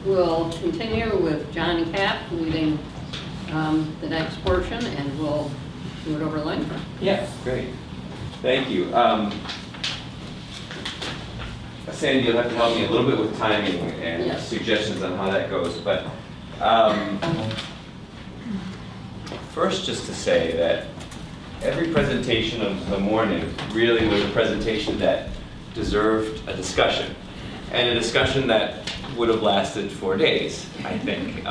we'll continue with Jon Kapp leading the next portion, and we'll do it over lunch. Yeah, great. Thank you. Sandy, you'll have to help me a little bit with timing and Yes. suggestions on how that goes. But first, just to say that every presentation of the morning really was a presentation that deserved a discussion, and a discussion that would have lasted 4 days, I think.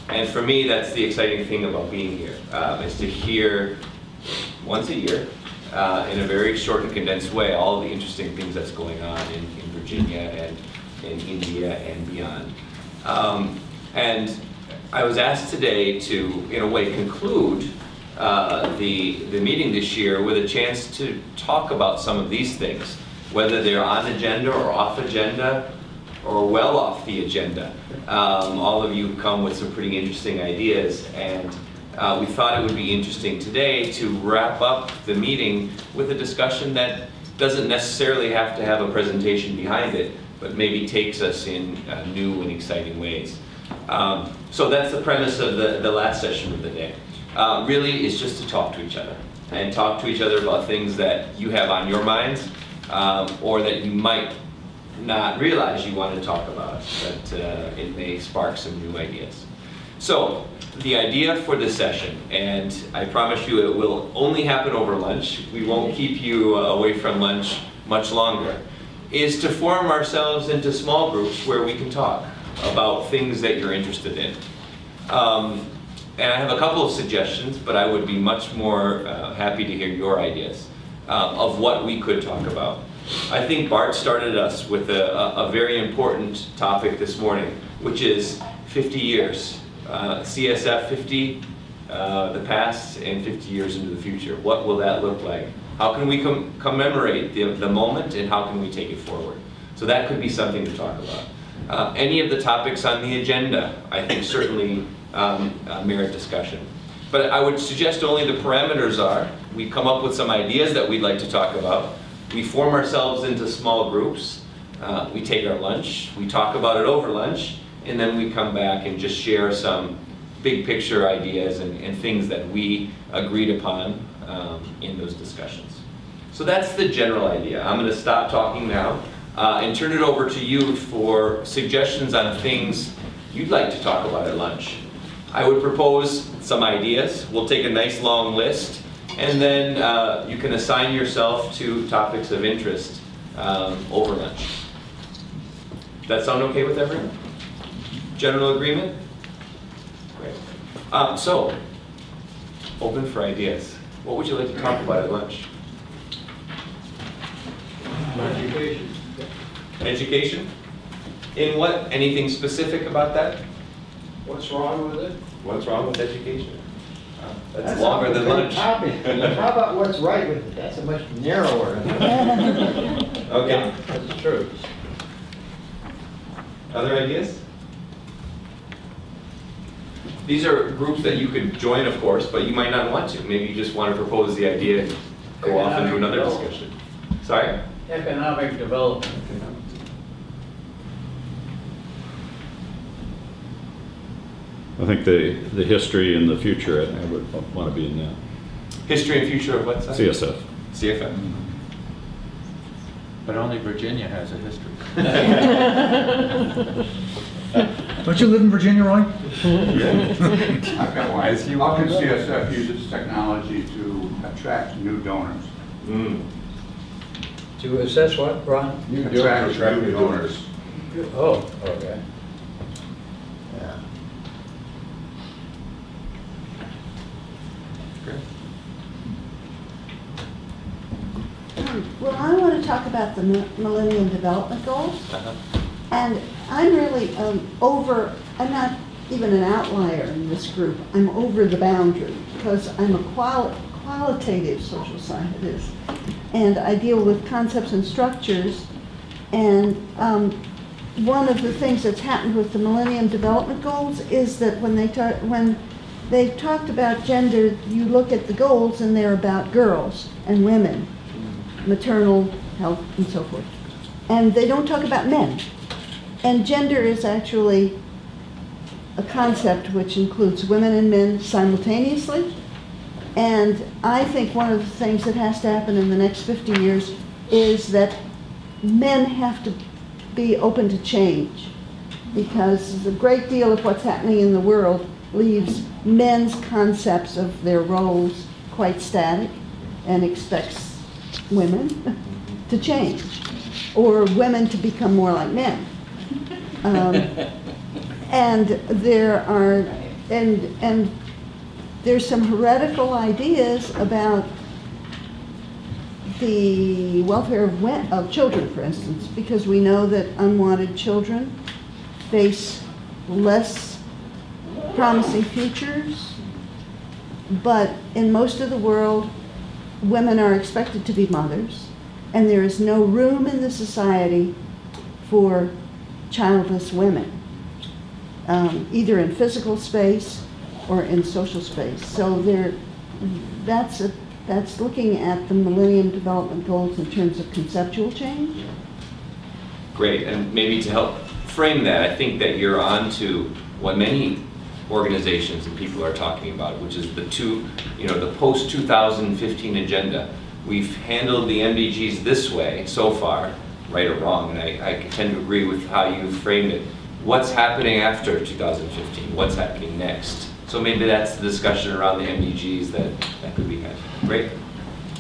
And for me, that's the exciting thing about being here, is to hear once a year, in a very short and condensed way, all of the interesting things that's going on in Virginia and in India and beyond. And I was asked today to, in a way, conclude the meeting this year with a chance to talk about some of these things, whether they're on agenda or off agenda or well off the agenda. All of you come with some pretty interesting ideas, and we thought it would be interesting today to wrap up the meeting with a discussion that doesn't necessarily have to have a presentation behind it, but maybe takes us in new and exciting ways. So that's the premise of the last session of the day. Really is just to talk to each other, and talk to each other about things that you have on your minds, or that you might not realize you want to talk about, but it may spark some new ideas. So the idea for this session, and I promise you it will only happen over lunch, we won't keep you away from lunch much longer, is to form ourselves into small groups where we can talk about things that you're interested in. And I have a couple of suggestions, but I would be much more happy to hear your ideas of what we could talk about. I think Bart started us with a very important topic this morning, which is 50 years. CSF 50, the past, and 50 years into the future. What will that look like? How can we commemorate the moment, and how can we take it forward? So that could be something to talk about. Any of the topics on the agenda, I think, certainly merit discussion. But I would suggest only the parameters are, we come up with some ideas that we'd like to talk about, we form ourselves into small groups, we take our lunch, we talk about it over lunch, and then we come back and just share some big picture ideas and things that we agreed upon in those discussions. So that's the general idea. I'm going to stop talking now and turn it over to you for suggestions on things you'd like to talk about at lunch. I would propose some ideas. We'll take a nice long list, and then you can assign yourself to topics of interest over lunch. Does that sound okay with everyone? General agreement? Great. So, open for ideas. What would you like to talk about at lunch? Education. Education? In what? Anything specific about that? What's wrong with it? What's wrong with education? That's a longer than big lunch. topic. How about what's right with it? That's a much narrower. Okay. Yeah, that's true. Other ideas? These are groups that you could join, of course, but you might not want to. Maybe you just want to propose the idea and go off into another discussion. Sorry? Economic development. I think the history and the future, I would want to be in that. History and future of what side? CSF. CFF. But only Virginia has a history. Don't you live in Virginia, Roy? I've got one. How can CSF use its technology to attract new donors? To assess what, Ron? Attract new donors. Oh, okay. Yeah. Well, I want to talk about the Millennium Development Goals. And I'm really I'm not even an outlier in this group. I'm over the boundary because I'm a qualitative social scientist. And I deal with concepts and structures. And one of the things that's happened with the Millennium Development Goals is that when they've talked about gender, you look at the goals and they're about girls and women, maternal health and so forth. And they don't talk about men. And gender is actually a concept which includes women and men simultaneously. And I think one of the things that has to happen in the next 50 years is that men have to be open to change, because a great deal of what's happening in the world leaves men's concepts of their roles quite static and expects women to change, or women to become more like men. And there's some heretical ideas about the welfare of children, for instance, because we know that unwanted children face less promising futures, but in most of the world, women are expected to be mothers, and there is no room in the society for childless women, either in physical space or in social space. So that's looking at the Millennium Development Goals in terms of conceptual change. Great, and maybe to help frame that, I think that you're on to what many organizations and people are talking about, which is the post-2015 agenda. We've handled the MDGs this way so far, right or wrong, and I tend to agree with how you framed it. What's happening after 2015? What's happening next? So maybe that's the discussion around the MDGs that could be had. Great.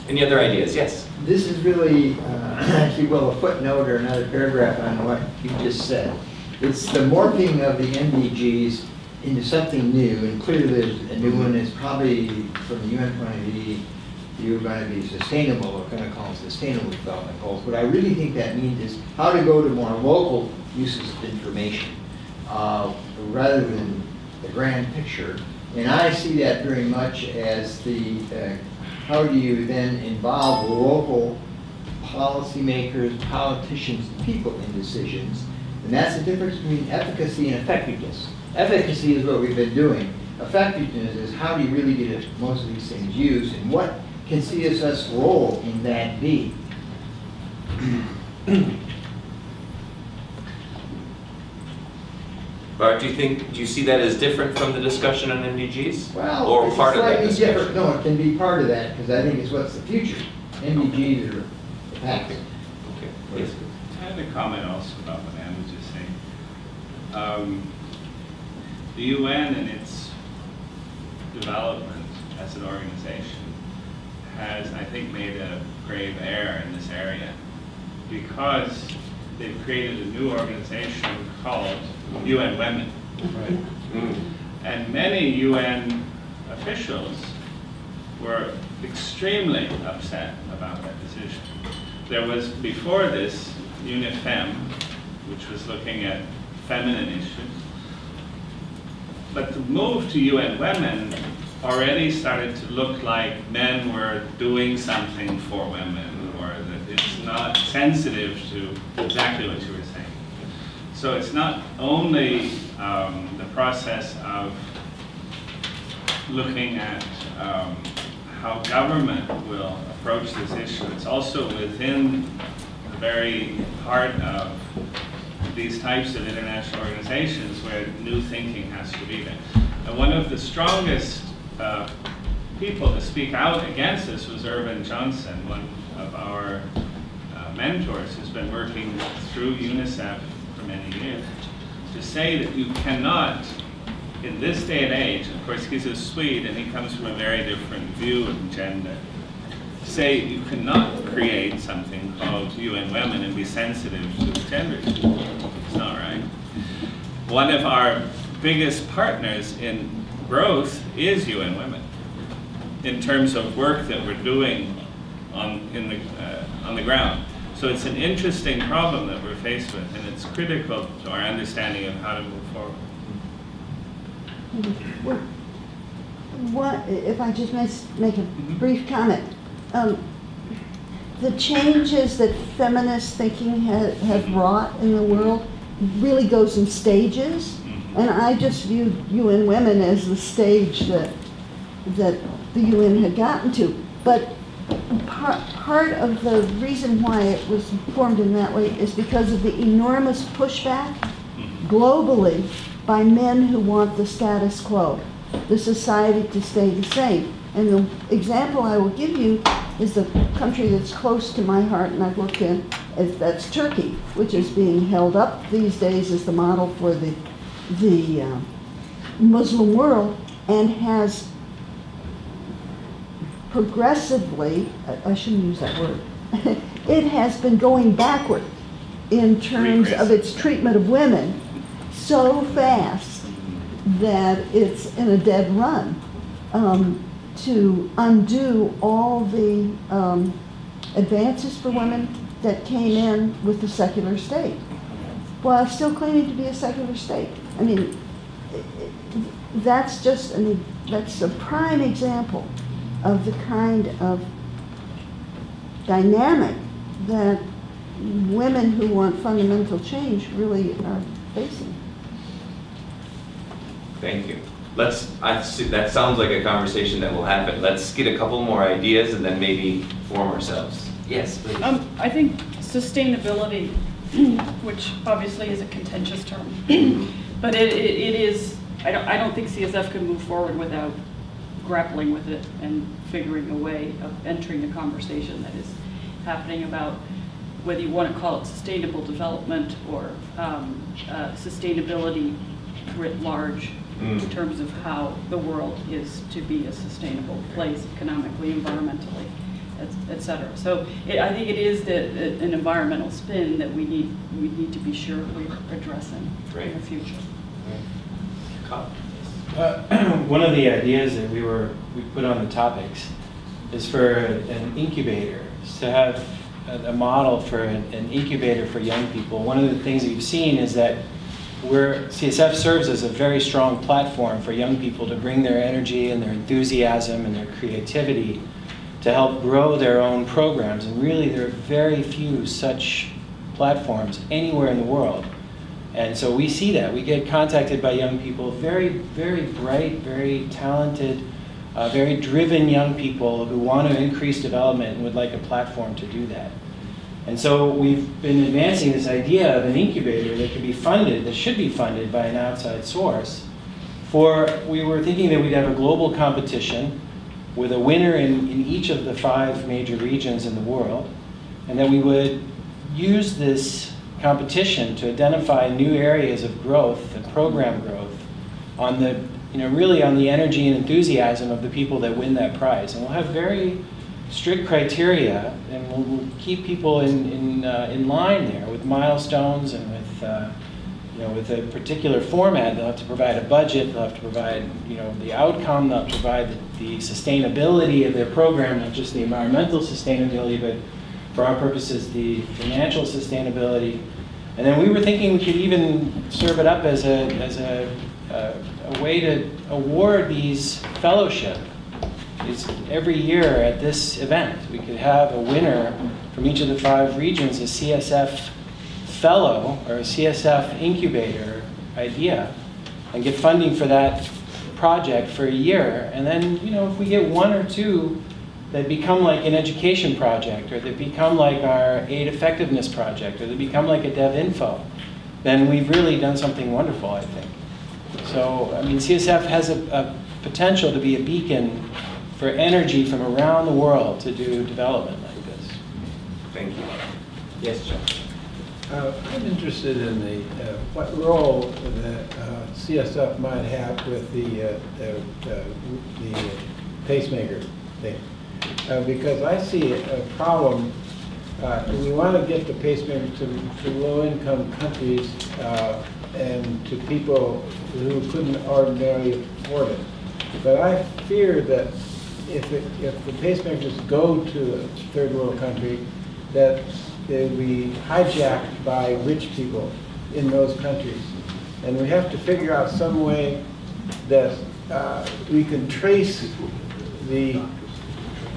Any other ideas? Yes? This is really, if you will, a footnote or another paragraph on what you just said. It's the morphing of the MDGs into something new, and clearly there's a new one is probably, from the UN point of view, you're going to be sustainable, we're going to call them sustainable development goals. What I really think that means is how to go to more local uses of information rather than the grand picture. And I see that very much as the, how do you then involve local policymakers, politicians, people in decisions. And that's the difference between efficacy and effectiveness. Efficacy is what we've been doing. Effectiveness is how do you really get most of these things used, and what can CSS role in that be? Bart, do you see that as different from the discussion on MDGs? Well, or it's part of that slightly discussion? different. No, it can be part of that, because I think it's what's the future. MDGs are the past. Okay. Yes. I had a comment also about what Anne was just saying. The UN and its development as an organization has, I think, made a grave error in this area, because they've created a new organization called UN Women. Right. And many UN officials were extremely upset about that decision. There was, before this, UNIFEM, which was looking at feminine issues. But the move to UN Women already started to look like men were doing something for women, or that it's not sensitive to exactly what you were saying. So it's not only the process of looking at how government will approach this issue, it's also within the very heart of these types of international organizations where new thinking has to be there. And one of the strongest people to speak out against this was Irvin Johnson, one of our mentors who's been working through UNICEF for many years, to say that you cannot, in this day and age, of course he's a Swede and he comes from a very different view of gender, say you cannot create something called UN Women and be sensitive to gender issues. It's not right. One of our biggest partners in growth is UN Women, in terms of work that we're doing on the ground. So it's an interesting problem that we're faced with, and it's critical to our understanding of how to move forward. What, if I just make a brief comment, the changes that feminist thinking have wrought in the world really goes in stages, and I just view UN Women as the stage that the UN had gotten to. But part of the reason why it was formed in that way is because of the enormous pushback globally by men who want the status quo, the society to stay the same. And the example I will give you is the country that's close to my heart and I've looked in, that's Turkey, which is being held up these days as the model for the Muslim world, and has progressively, I shouldn't use that word, it has been going backward in terms of its treatment of women so fast that it's in a dead run to undo all the advances for women that came in with the secular state, while still claiming to be a secular state. I mean, that's just, that's a prime example of the kind of dynamic that women who want fundamental change really are facing. Thank you. That sounds like a conversation that will happen. Let's get a couple more ideas and then maybe form ourselves. Yes, please. I think sustainability, which obviously is a contentious term, but it is, I don't think CSF can move forward without grappling with it and figuring a way of entering the conversation that is happening about whether you want to call it sustainable development or sustainability writ large in terms of how the world is to be a sustainable place economically, environmentally, et cetera. So I think it is an environmental spin that we need to be sure we're addressing in the future. Kapp. One of the ideas that we put on the topics is for an incubator, to have a model for an incubator for young people. One of the things that we've seen is that CSF serves as a very strong platform for young people to bring their energy and their enthusiasm and their creativity to help grow their own programs. And really, there are very few such platforms anywhere in the world. And so we see that. We get contacted by young people, very, very bright, very talented, very driven young people who want to increase development and would like a platform to do that. And so we've been advancing this idea of an incubator that could be funded, that should be funded by an outside source. We were thinking that we'd have a global competition with a winner in each of the 5 major regions in the world, and that we would use this competition to identify new areas of growth and program growth on the, really on the energy and enthusiasm of the people that win that prize. And we'll have very strict criteria, and we'll keep people in line there with milestones and with a particular format. They'll have to provide a budget, they'll have to provide the outcome, they'll have to provide the sustainability of their program, not just the environmental sustainability, but for our purposes, the financial sustainability. And then we were thinking we could even serve it up as a way to award these fellowship. Every year at this event, we could have a winner from each of the 5 regions, a CSF fellow or a CSF incubator idea, and get funding for that project for a year. And then, if we get 1 or 2 that become like an education project, or that become like our aid effectiveness project, or that become like a DevInfo, then we've really done something wonderful, I think. So, I mean, CSF has a potential to be a beacon for energy from around the world to do development like this. Thank you. Yes, Jon. I'm interested in what role that CSF might have with the pacemaker thing. Because I see a problem. We want to get the pacemaker to low-income countries and to people who couldn't ordinarily afford it. But I fear that if the pacemakers go to a third world country, that they'll be hijacked by rich people in those countries. And we have to figure out some way that we can trace the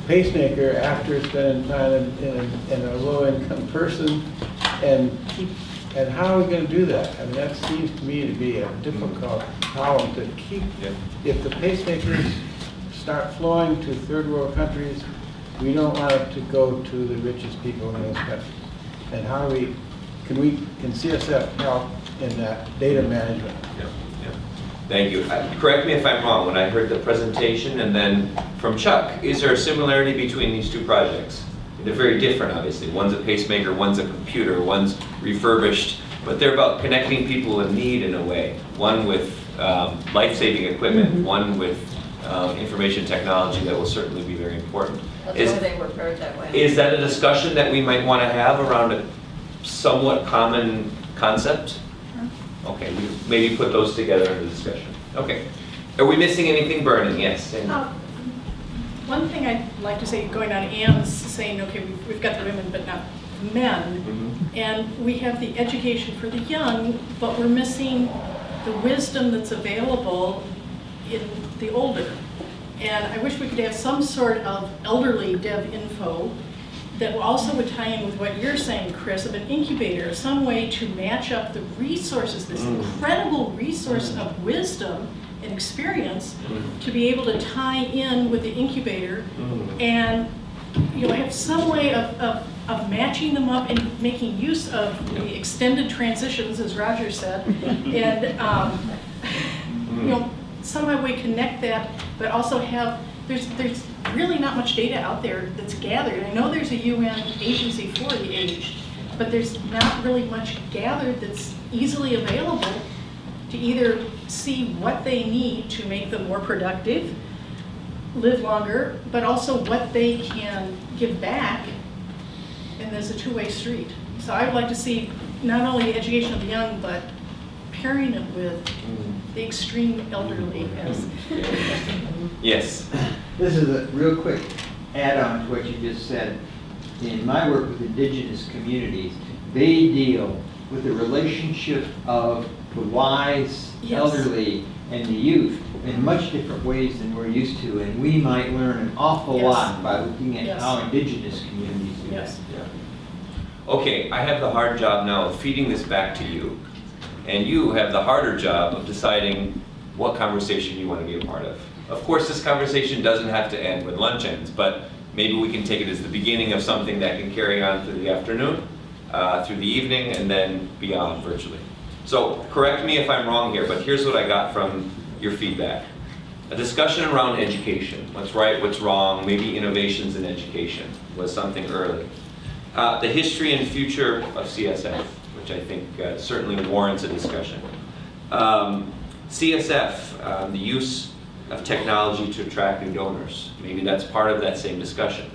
pacemaker after it's been implanted in a low-income person, and how are we going to do that? I mean, that seems to me to be a difficult problem to keep. If the pacemakers start flowing to third world countries, we don't want it to go to the richest people in those countries. And how do can CSF help data management. Yeah, yeah. Thank you. Correct me if I'm wrong, when I heard the presentation and then from Chuck, is there a similarity between these two projects? They're very different, obviously. One's a pacemaker, one's a computer, one's refurbished, but they're about connecting people in need in a way. One with life-saving equipment, one with information technology that will certainly be very important. That's why they were paired that way. Is that a discussion that we might want to have around a somewhat common concept? Okay, we maybe put those together in a discussion. Okay. Are we missing anything burning? Yes. One thing I'd like to say, going on Ann's saying, okay, we've got the women, but not the men. And we have the education for the young, but we're missing the wisdom that's available in the older. And I wish we could have some sort of elderly dev info that also would tie in with what you're saying, Chris, of an incubator, some way to match up the resources, this incredible resource of wisdom and experience, to be able to tie in with the incubator and have some way of matching them up and making use of the extended transitions, as Roger said, and somehow we connect that, but also have, there's really not much data out there that's gathered. I know there's a UN agency for the aged, but there's not really much gathered that's easily available to either see what they need to make them more productive, live longer, but also what they can give back, and there's a two-way street. So I would like to see not only the education of the young, but pairing it with the extreme elderly as. Yes. This is a real quick add-on to what you just said. In my work with indigenous communities, they deal with the relationship of the wise elderly and the youth in much different ways than we're used to, and we might learn an awful lot by looking at how indigenous communities do that. Yeah. Okay, I have the hard job now of feeding this back to you, and you have the harder job of deciding what conversation you want to be a part of. Of course, this conversation doesn't have to end when lunch ends, but maybe we can take it as the beginning of something that can carry on through the afternoon, through the evening, and then beyond virtually. So correct me if I'm wrong here, but here's what I got from your feedback. A discussion around education, what's right, what's wrong, maybe innovations in education was something early. The history and future of CSF, which I think certainly warrants a discussion. CSF, the use of technology to attract new donors. Maybe that's part of that same discussion.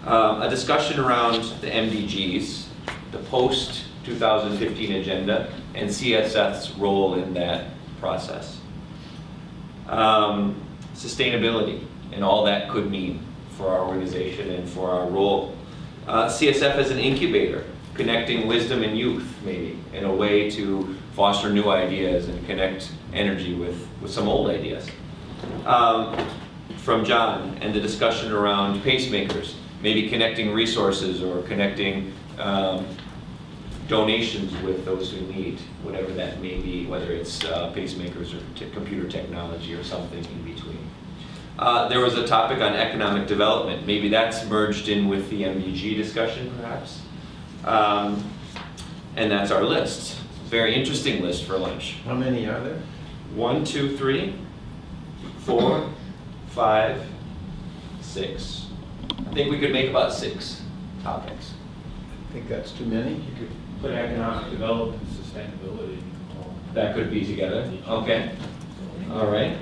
A discussion around the MDGs, the post-2015 agenda, and CSF's role in that process. Sustainability and all that could mean for our organization and for our role. CSF as an incubator, connecting wisdom and youth, maybe, in a way to foster new ideas and connect energy with some old ideas. From Jon, and the discussion around pacemakers, maybe connecting resources or connecting donations with those who need, whatever that may be, whether it's pacemakers or computer technology or something in between. There was a topic on economic development. Maybe that's merged in with the MDG discussion, perhaps. And that's our list. Very interesting list for lunch. How many are there? 1, 2, 3, 4, 5, 6. I think we could make about 6 topics. I think that's too many. You could put economic development and sustainability. That could be together. Okay. All right.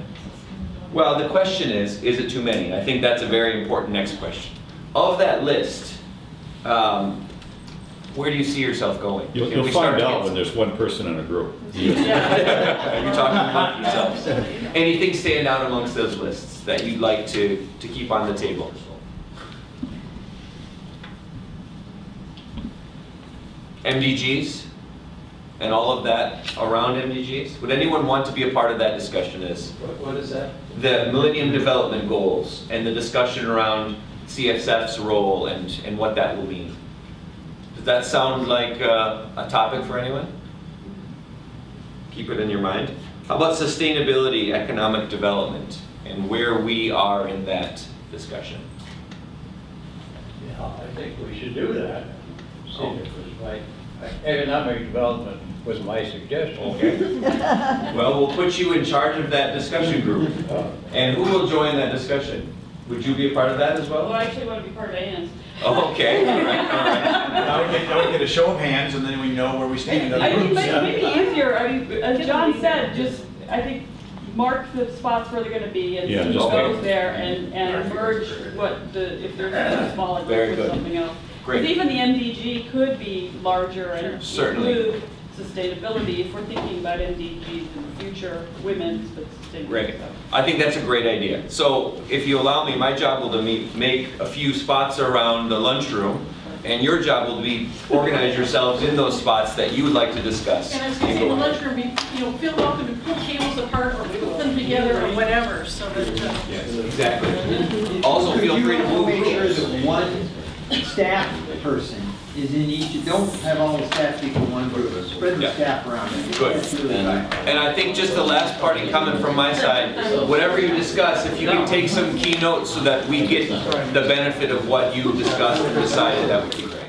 Well, the question is it too many? I think that's a very important next question. Of that list, where do you see yourself going? You'll find out when there's one person in a group. You're talking among yourselves. Anything stand out amongst those lists that you'd like to keep on the table? MDGs and all of that around MDGs? Would anyone want to be a part of that discussion? What is that? The Millennium Development Goals and the discussion around CSF's role and what that will mean. Does that sound like a topic for anyone? Keep it in your mind. How about sustainability, economic development, and where we are in that discussion? Yeah, I think we should do that. See if it was like Economic development was my suggestion. Okay. Well, we'll put you in charge of that discussion group. And who will join that discussion? Would you be a part of that as Well, well? I actually want to be part of Ann's. Okay, all right, all right. Now we get a show of hands and then we know where we stand in I other think groups. maybe easier, I mean, as John said, just, I think, mark the spots where they're gonna be and see Yeah, who just- goes there and merge what the, if there's a smaller Very group with good. something else. Great. Because even the MDG could be larger and Certainly. include sustainability if we're thinking about MDGs in the future, women's, but sustainability. Great. I think that's a great idea. So if you allow me, my job will be make a few spots around the lunchroom, and your job will be organize yourselves in those spots that you would like to discuss. And I was going to say, the lunchroom, feel welcome to pull tables apart or put them together or whatever, so that. Yes, exactly. Also, feel free to move Make sure groups. that one staff person is in each, don't have all the staff people in one group, spread the Yeah. staff around. Good. That's really fine. And I think just the last parting comment from my side, whatever you discuss, if you can take some key notes so that we get the benefit of what you discussed and decided, that would be great.